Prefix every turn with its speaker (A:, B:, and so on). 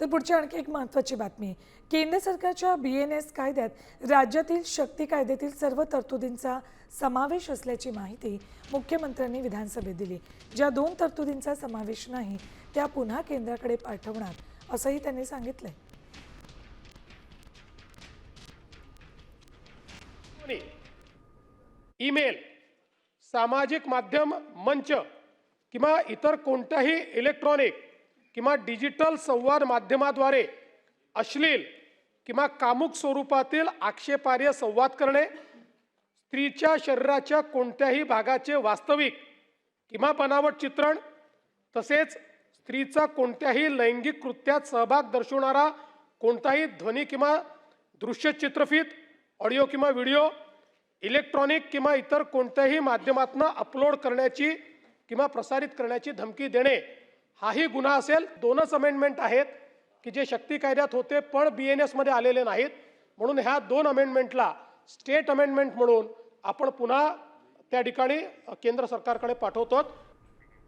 A: तर पुढची आणखी एक महत्त्वाची बातमी. केंद्र सरकारच्या BNS कायद्यात राज्यातील शक्ती कायद्यातील सर्व तरतुदींचा समावेश असल्याची माहिती मुख्यमंत्र्यांनी विधानसभेत दिली. ज्या 2 तरतुदींचा समावेश नाही त्या पुन्हा केंद्राकडे पाठवणार असंही त्यांनी सांगितलंय.
B: ईमेल, सामाजिक माध्यम मंच किंवा इतर कोणत्याही इलेक्ट्रॉनिक किंवा डिजिटल संवाद माध्यमाद्वारे अश्लील किंवा कामुक स्वरूपातील आक्षेपार्ह संवाद करणे, स्त्रीच्या शरीराच्या कोणत्याही भागाचे वास्तविक किंवा बनावट चित्रण, तसेच स्त्रीचा कोणत्याही लैंगिक कृत्यात सहभाग दर्शवणारा कोणताही ध्वनी किंवा दृश्य चित्रफित, ऑडिओ किंवा व्हिडिओ इलेक्ट्रॉनिक किंवा इतर कोणत्याही माध्यमातून अपलोड करण्याची किंवा प्रसारित करण्याची धमकी देणे हाही गुन्हा असेल. 2च अमेंडमेंट आहेत की जे शक्ती कायद्यात होते पण BNS मध्ये आलेले नाहीत. म्हणून ह्या 2 अमेंडमेंटला स्टेट अमेंडमेंट म्हणून आपण पुन्हा त्या ठिकाणी केंद्र सरकारकडे पाठवतो.